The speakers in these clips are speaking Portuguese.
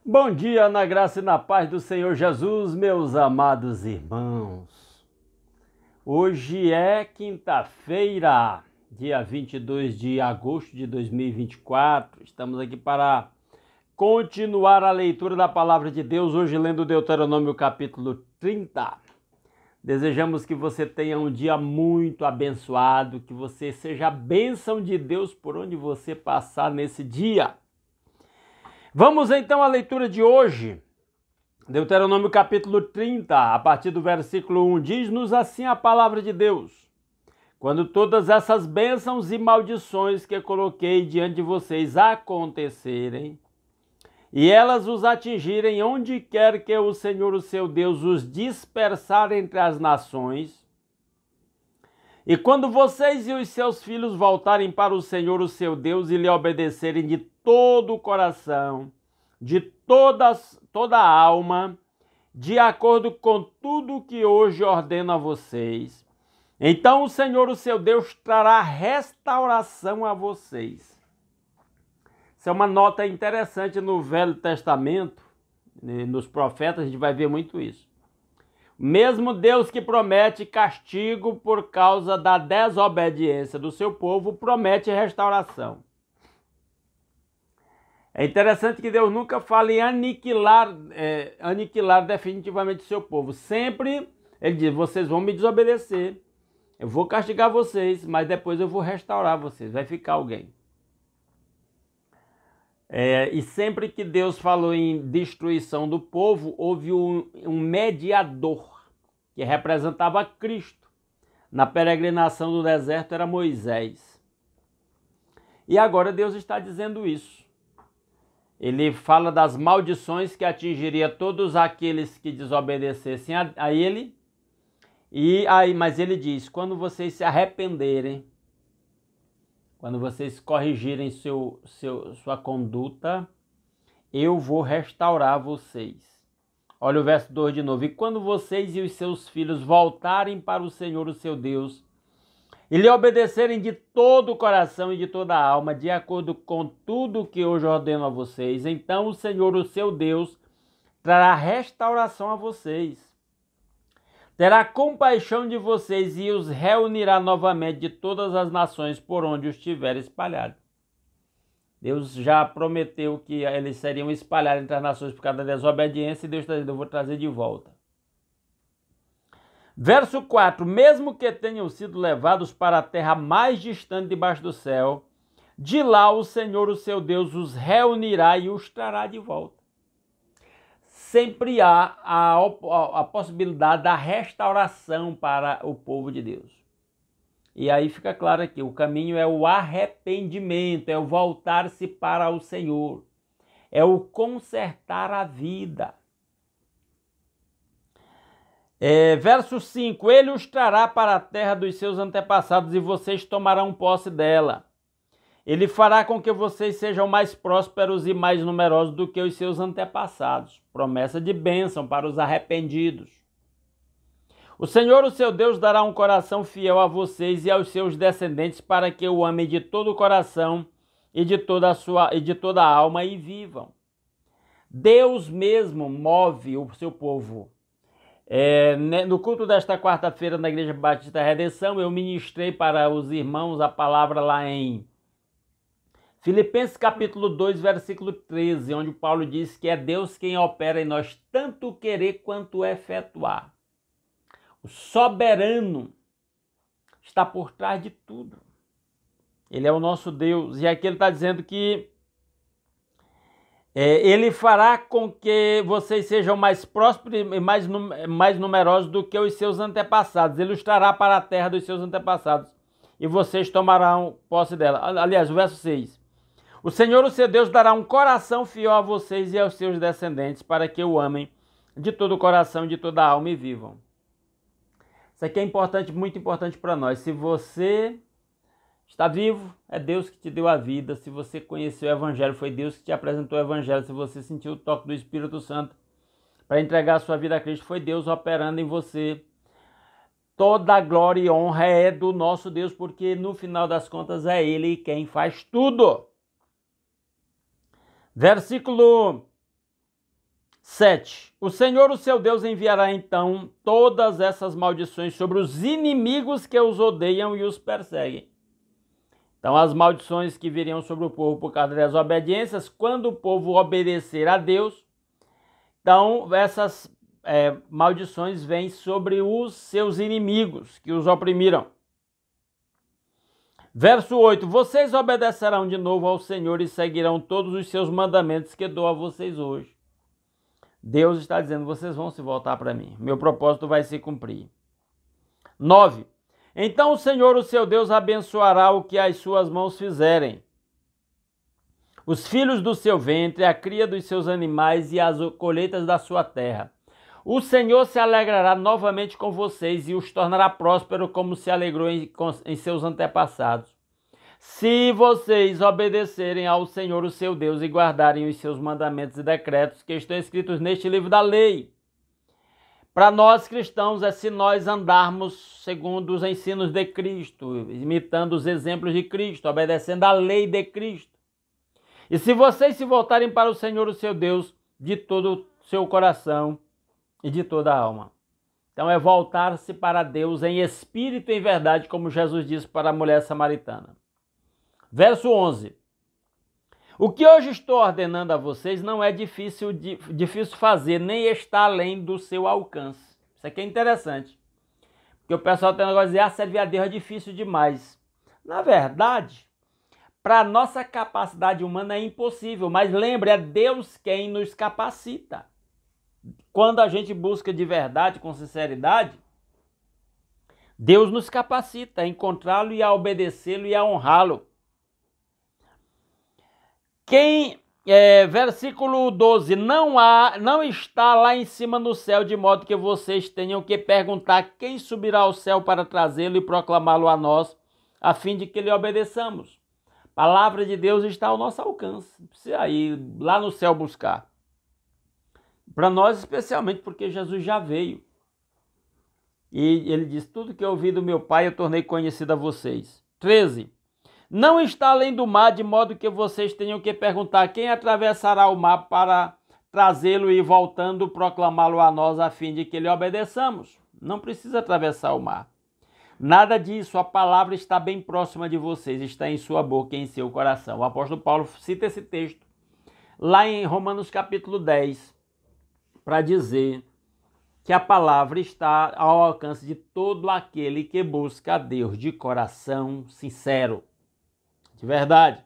Bom dia, na graça e na paz do Senhor Jesus, meus amados irmãos. Hoje é quinta-feira, dia 22 de agosto de 2024. Estamos aqui para continuar a leitura da palavra de Deus, hoje lendo Deuteronômio capítulo 30. Desejamos que você tenha um dia muito abençoado, que você seja a bênção de Deus por onde você passar nesse dia. Vamos então à leitura de hoje. Deuteronômio capítulo 30, a partir do versículo 1, diz-nos assim a palavra de Deus: quando todas essas bênçãos e maldições que coloquei diante de vocês acontecerem, e elas os atingirem onde quer que o Senhor, o seu Deus, os dispersar entre as nações, e quando vocês e os seus filhos voltarem para o Senhor, o seu Deus, e lhe obedecerem de todo o coração, de toda a alma, de acordo com tudo que hoje ordeno a vocês, então o Senhor, o seu Deus, trará restauração a vocês. Isso é uma nota interessante no Velho Testamento, nos profetas, a gente vai ver muito isso. Mesmo Deus que promete castigo por causa da desobediência do seu povo, promete restauração. É interessante que Deus nunca fala em aniquilar definitivamente o seu povo. Sempre ele diz: vocês vão me desobedecer, eu vou castigar vocês, mas depois eu vou restaurar vocês, vai ficar alguém. E sempre que Deus falou em destruição do povo, houve um mediador, que representava Cristo. Na peregrinação do deserto era Moisés. E agora Deus está dizendo isso. Ele fala das maldições que atingiria todos aqueles que desobedecessem a ele. Mas ele diz: quando vocês se arrependerem, quando vocês corrigirem sua conduta, eu vou restaurar vocês. Olha o verso 2 de novo. E quando vocês e os seus filhos voltarem para o Senhor, o seu Deus, e lhe obedecerem de todo o coração e de toda a alma, de acordo com tudo que hoje ordeno a vocês, então o Senhor, o seu Deus, trará restauração a vocês. Terá compaixão de vocês e os reunirá novamente de todas as nações por onde os tiver espalhado. Deus já prometeu que eles seriam espalhados entre as nações por causa da desobediência, e Deus está dizendo: eu vou trazer de volta. Verso 4: mesmo que tenham sido levados para a terra mais distante debaixo do céu, de lá o Senhor, o seu Deus, os reunirá e os trará de volta. Sempre há a possibilidade da restauração para o povo de Deus. E aí fica claro aqui, o caminho é o arrependimento, é o voltar-se para o Senhor, é o consertar a vida. Verso 5: ele os trará para a terra dos seus antepassados e vocês tomarão posse dela. Ele fará com que vocês sejam mais prósperos e mais numerosos do que os seus antepassados. Promessa de bênção para os arrependidos. O Senhor, o seu Deus, dará um coração fiel a vocês e aos seus descendentes, para que o amem de todo o coração e de toda a alma e vivam. Deus mesmo move o seu povo. No culto desta quarta-feira na Igreja Batista da Redenção, eu ministrei para os irmãos a palavra lá em Filipenses capítulo 2, versículo 13, onde Paulo diz que é Deus quem opera em nós tanto querer quanto efetuar. O soberano está por trás de tudo. Ele é o nosso Deus. E aqui ele está dizendo que ele fará com que vocês sejam mais prósperos e mais numerosos do que os seus antepassados. Ele os trará para a terra dos seus antepassados e vocês tomarão posse dela. Aliás, o verso 6. O Senhor, o seu Deus, dará um coração fiel a vocês e aos seus descendentes, para que o amem de todo o coração, de toda a alma e vivam. Isso aqui é importante, muito importante para nós. Se você está vivo, é Deus que te deu a vida. Se você conheceu o Evangelho, foi Deus que te apresentou o Evangelho. Se você sentiu o toque do Espírito Santo para entregar a sua vida a Cristo, foi Deus operando em você. Toda a glória e honra é do nosso Deus, porque no final das contas é Ele quem faz tudo. Versículo 7. O Senhor, o seu Deus, enviará então todas essas maldições sobre os inimigos que os odeiam e os perseguem. Então, as maldições que viriam sobre o povo por causa das obediências, quando o povo obedecer a Deus, então essas maldições vêm sobre os seus inimigos que os oprimiram. Verso 8. Vocês obedecerão de novo ao Senhor e seguirão todos os seus mandamentos que dou a vocês hoje. Deus está dizendo, vocês vão se voltar para mim. Meu propósito vai se cumprir. 9. Então o Senhor, o seu Deus, abençoará o que as suas mãos fizerem. Os filhos do seu ventre, a cria dos seus animais e as colheitas da sua terra. O Senhor se alegrará novamente com vocês e os tornará prósperos como se alegrou em seus antepassados. Se vocês obedecerem ao Senhor, o seu Deus, e guardarem os seus mandamentos e decretos que estão escritos neste livro da lei. Para nós cristãos, é se nós andarmos segundo os ensinos de Cristo, imitando os exemplos de Cristo, obedecendo a lei de Cristo. E se vocês se voltarem para o Senhor, o seu Deus, de todo o seu coração e de toda a alma. Então é voltar-se para Deus em espírito e em verdade, como Jesus disse para a mulher samaritana. Verso 11. O que hoje estou ordenando a vocês não é difícil fazer, nem está além do seu alcance. Isso aqui é interessante. Porque o pessoal tem um negócio de dizer, servir a Deus é difícil demais. Na verdade, para a nossa capacidade humana é impossível, mas lembre, é Deus quem nos capacita. Quando a gente busca de verdade, com sinceridade, Deus nos capacita a encontrá-lo e a obedecê-lo e a honrá-lo. Versículo 12, não está lá em cima no céu, de modo que vocês tenham que perguntar quem subirá ao céu para trazê-lo e proclamá-lo a nós, a fim de que lhe obedeçamos. A palavra de Deus está ao nosso alcance, não precisa ir lá no céu buscar. Para nós especialmente, porque Jesus já veio. E ele diz, tudo que eu ouvi do meu Pai eu tornei conhecido a vocês. 13. Não está além do mar, de modo que vocês tenham que perguntar quem atravessará o mar para trazê-lo e, voltando, proclamá-lo a nós, a fim de que lhe obedeçamos. Não precisa atravessar o mar. Nada disso, a palavra está bem próxima de vocês, está em sua boca e em seu coração. O apóstolo Paulo cita esse texto lá em Romanos capítulo 10, para dizer que a palavra está ao alcance de todo aquele que busca a Deus de coração sincero. De verdade.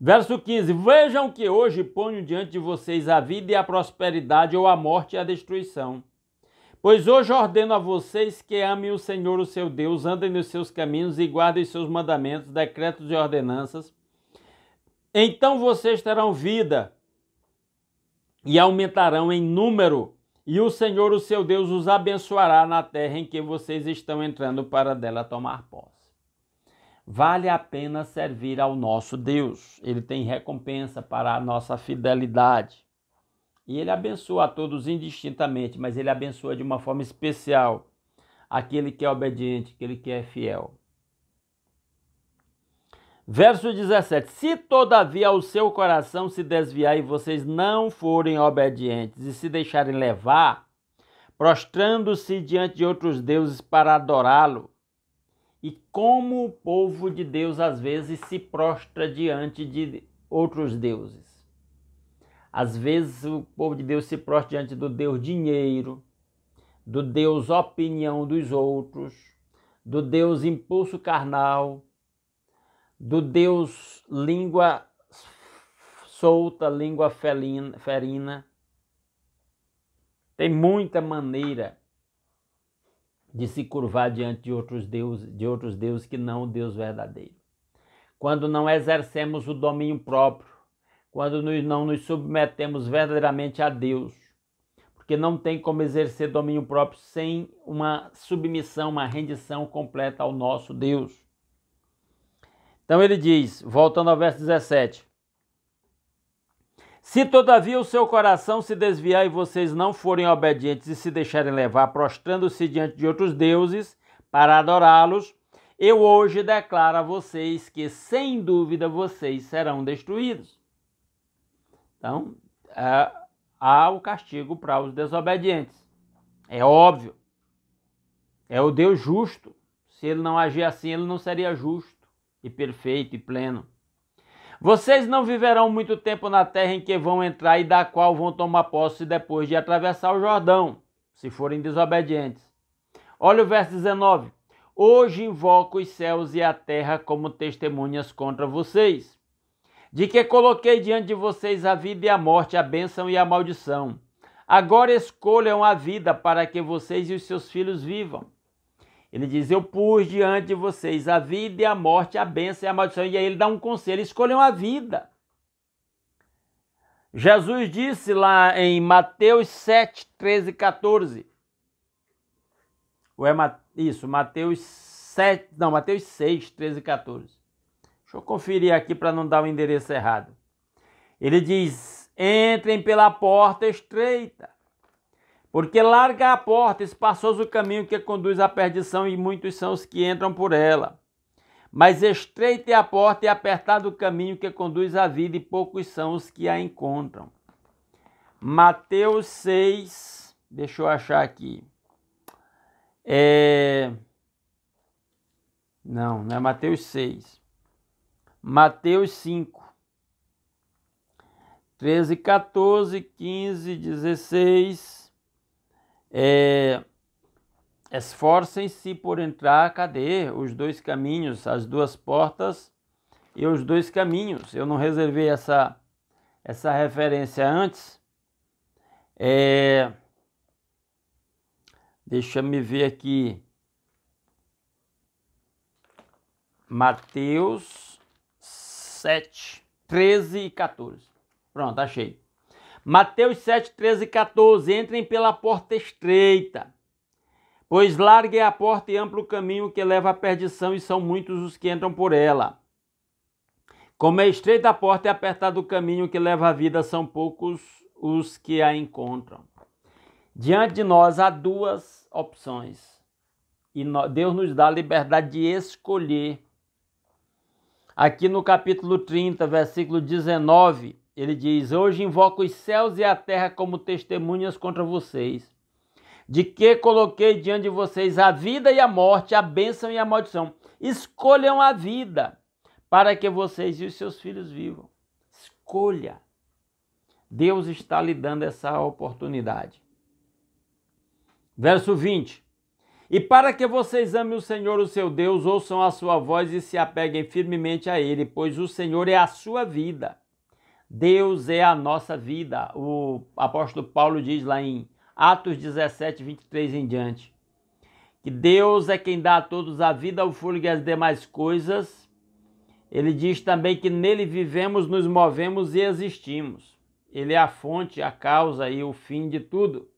Verso 15. Vejam que hoje ponho diante de vocês a vida e a prosperidade, ou a morte e a destruição. Pois hoje ordeno a vocês que amem o Senhor, o seu Deus, andem nos seus caminhos e guardem os seus mandamentos, decretos e ordenanças. Então vocês terão vida e aumentarão em número, e o Senhor, o seu Deus, os abençoará na terra em que vocês estão entrando para dela tomar posse. Vale a pena servir ao nosso Deus. Ele tem recompensa para a nossa fidelidade. E ele abençoa a todos indistintamente, mas ele abençoa de uma forma especial aquele que é obediente, aquele que é fiel. Verso 17. Se todavia o seu coração se desviar e vocês não forem obedientes e se deixarem levar, prostrando-se diante de outros deuses para adorá-lo, e como o povo de Deus às vezes se prostra diante de outros deuses. Às vezes o povo de Deus se prostra diante do Deus dinheiro, do Deus opinião dos outros, do Deus impulso carnal, do Deus língua solta, língua ferina. Tem muita maneira de se curvar diante de outros deuses que não o Deus verdadeiro. Quando não exercemos o domínio próprio, quando não nos submetemos verdadeiramente a Deus, porque não tem como exercer domínio próprio sem uma submissão, uma rendição completa ao nosso Deus. Então ele diz, voltando ao verso 17, se todavia o seu coração se desviar e vocês não forem obedientes e se deixarem levar, prostrando-se diante de outros deuses para adorá-los, eu hoje declaro a vocês que, sem dúvida, vocês serão destruídos. Então, há o castigo para os desobedientes. É óbvio. É o Deus justo. Se ele não agir assim, ele não seria justo e perfeito e pleno. Vocês não viverão muito tempo na terra em que vão entrar e da qual vão tomar posse depois de atravessar o Jordão, se forem desobedientes. Olha o verso 19. Hoje invoco os céus e a terra como testemunhas contra vocês, de que coloquei diante de vocês a vida e a morte, a bênção e a maldição. Agora escolham a vida para que vocês e os seus filhos vivam. Ele diz, eu pus diante de vocês a vida e a morte, a bênção e a maldição. E aí ele dá um conselho, escolham a vida. Jesus disse lá em Mateus 7, 13 e 14. Ou é isso, Mateus 6, 13 e 14. Deixa eu conferir aqui para não dar o endereço errado. Ele diz, entrem pela porta estreita, porque larga a porta, espaçoso o caminho que conduz à perdição e muitos são os que entram por ela. Mas estreita é a porta e apertado o caminho que conduz à vida e poucos são os que a encontram. Mateus 6, deixa eu achar aqui. Não é Mateus 6. Mateus 5. 13, 14, 15, 16. Esforcem-se por entrar, cadê? Os dois caminhos, as duas portas e os dois caminhos. Eu não reservei essa referência antes. Deixa me ver aqui. Mateus 7, 13 e 14. Pronto, achei. Mateus 7, 13 e 14. Entrem pela porta estreita, pois larga é a porta e amplo o caminho que leva à perdição e são muitos os que entram por ela. Como é estreita a porta e apertado o caminho que leva à vida, são poucos os que a encontram. Diante de nós há duas opções e Deus nos dá a liberdade de escolher. Aqui no capítulo 30, versículo 19, ele diz, hoje invoco os céus e a terra como testemunhas contra vocês, de que coloquei diante de vocês a vida e a morte, a bênção e a maldição. Escolham a vida para que vocês e os seus filhos vivam. Escolha. Deus está lhe dando essa oportunidade. Verso 20. E para que vocês amem o Senhor, o seu Deus, ouçam a sua voz e se apeguem firmemente a Ele, pois o Senhor é a sua vida. Deus é a nossa vida. O apóstolo Paulo diz lá em Atos 17, 23 em diante, que Deus é quem dá a todos a vida, o fôlego e as demais coisas. Ele diz também que nele vivemos, nos movemos e existimos. Ele é a fonte, a causa e o fim de tudo.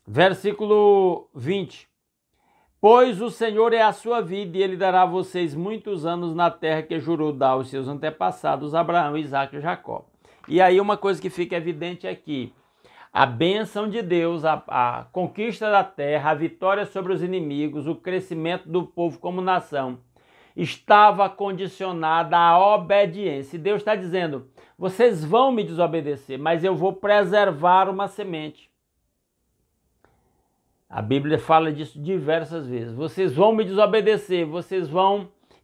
Versículo 20. Pois o Senhor é a sua vida e Ele dará a vocês muitos anos na terra que jurou dar aos seus antepassados, Abraão, Isaque e Jacó. E aí uma coisa que fica evidente é que a bênção de Deus, a conquista da terra, a vitória sobre os inimigos, o crescimento do povo como nação, estava condicionada à obediência. E Deus está dizendo, vocês vão me desobedecer, mas eu vou preservar uma semente. A Bíblia fala disso diversas vezes. Vocês vão me desobedecer,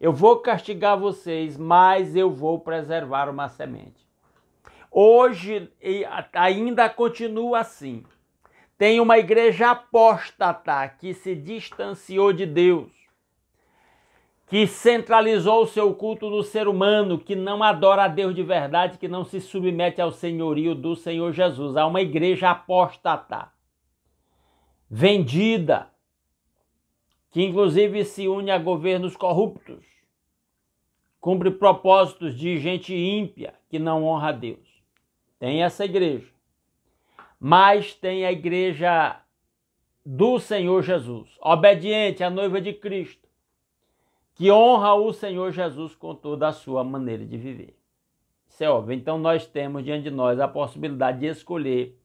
eu vou castigar vocês, mas eu vou preservar uma semente. Hoje ainda continua assim. Tem uma igreja apóstata que se distanciou de Deus, que centralizou o seu culto no ser humano, que não adora a Deus de verdade, que não se submete ao senhorio do Senhor Jesus. Há uma igreja apóstata, vendida, que inclusive se une a governos corruptos, cumpre propósitos de gente ímpia que não honra a Deus. Tem essa igreja. Mas tem a igreja do Senhor Jesus, obediente à noiva de Cristo, que honra o Senhor Jesus com toda a sua maneira de viver. Isso é óbvio. Então nós temos diante de nós a possibilidade de escolher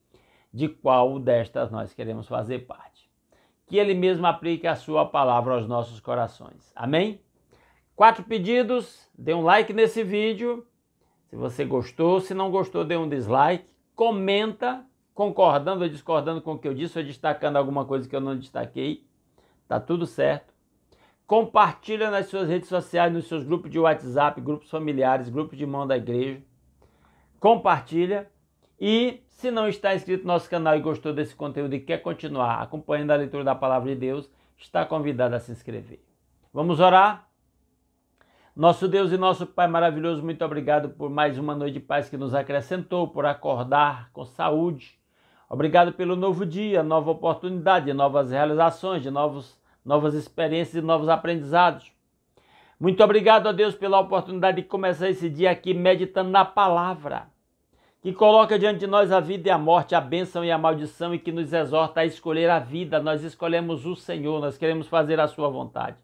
de qual destas nós queremos fazer parte. Que Ele mesmo aplique a sua palavra aos nossos corações. Amém? 4 pedidos, dê um like nesse vídeo, Se você gostou, se não gostou, dê um dislike, comenta, concordando ou discordando com o que eu disse, ou destacando alguma coisa que eu não destaquei, tá tudo certo. Compartilha nas suas redes sociais, nos seus grupos de WhatsApp, grupos familiares, grupos de irmão da igreja. Compartilha. E se não está inscrito no nosso canal e gostou desse conteúdo e quer continuar acompanhando a leitura da Palavra de Deus, está convidado a se inscrever. Vamos orar? Nosso Deus e nosso Pai maravilhoso, muito obrigado por mais uma noite de paz que nos acrescentou, por acordar com saúde. Obrigado pelo novo dia, nova oportunidade, novas realizações, de novas experiências e novos aprendizados. Muito obrigado a Deus pela oportunidade de começar esse dia aqui meditando na palavra, que coloca diante de nós a vida e a morte, a bênção e a maldição e que nos exorta a escolher a vida. Nós escolhemos o Senhor, nós queremos fazer a sua vontade.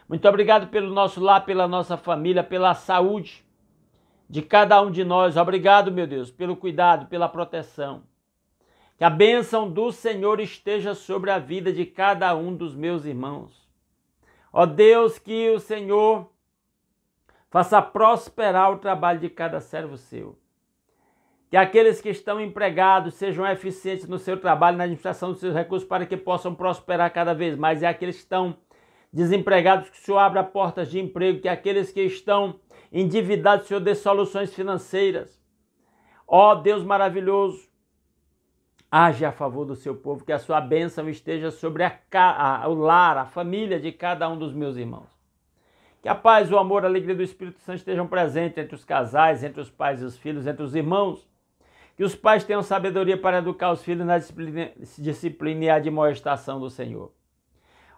Muito obrigado pelo nosso lar, pela nossa família, pela saúde de cada um de nós. Obrigado, meu Deus, pelo cuidado, pela proteção. Que a bênção do Senhor esteja sobre a vida de cada um dos meus irmãos. Ó Deus, que o Senhor faça prosperar o trabalho de cada servo seu. Que aqueles que estão empregados sejam eficientes no seu trabalho, na administração dos seus recursos, para que possam prosperar cada vez mais. E aqueles que estão desempregados, que o Senhor abra portas de emprego, que aqueles que estão endividados, o Senhor dê soluções financeiras. Ó Deus maravilhoso, age a favor do seu povo, que a sua bênção esteja sobre o lar, a família de cada um dos meus irmãos. Que a paz, o amor, a alegria do Espírito Santo estejam presentes entre os casais, entre os pais e os filhos, entre os irmãos. Que os pais tenham sabedoria para educar os filhos na disciplina e admoestação do Senhor.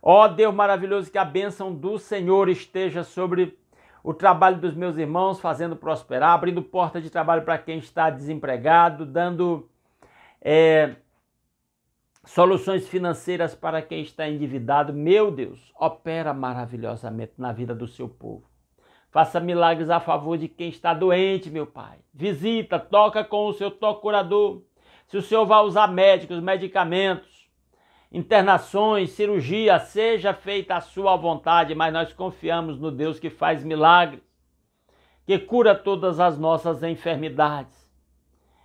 Ó Deus maravilhoso, que a bênção do Senhor esteja sobre o trabalho dos meus irmãos, fazendo prosperar, abrindo porta de trabalho para quem está desempregado, dando soluções financeiras para quem está endividado. Meu Deus, opera maravilhosamente na vida do seu povo. Faça milagres a favor de quem está doente, meu Pai. Visita, toca com o seu toque curador. Se o Senhor vai usar médicos, medicamentos, internações, cirurgia, seja feita a sua vontade, mas nós confiamos no Deus que faz milagres, que cura todas as nossas enfermidades.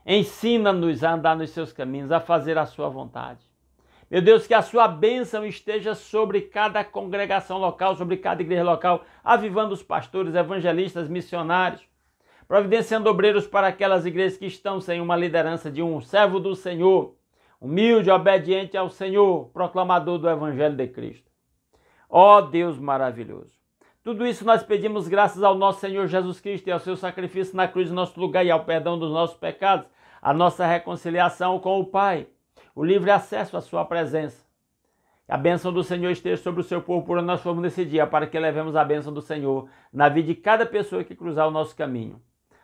Ensina-nos a andar nos seus caminhos, a fazer a sua vontade. Meu Deus, que a sua bênção esteja sobre cada congregação local, sobre cada igreja local, avivando os pastores, evangelistas, missionários, providenciando obreiros para aquelas igrejas que estão sem uma liderança de um servo do Senhor, humilde, obediente ao Senhor, proclamador do Evangelho de Cristo. Ó Deus maravilhoso! Tudo isso nós pedimos graças ao nosso Senhor Jesus Cristo e ao seu sacrifício na cruz em nosso lugar e ao perdão dos nossos pecados, a nossa reconciliação com o Pai, o livre acesso à sua presença. Que a bênção do Senhor esteja sobre o seu povo por onde nós formos nesse dia, para que levemos a bênção do Senhor na vida de cada pessoa que cruzar o nosso caminho.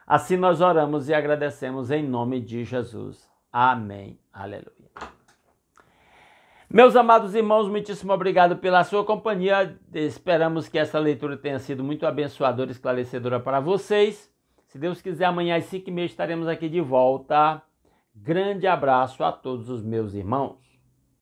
Assim nós oramos e agradecemos em nome de Jesus. Amém. Aleluia. Meus amados irmãos, muitíssimo obrigado pela sua companhia. Esperamos que essa leitura tenha sido muito abençoadora e esclarecedora para vocês. Se Deus quiser, amanhã às 5h30 estaremos aqui de volta. Grande abraço a todos os meus irmãos.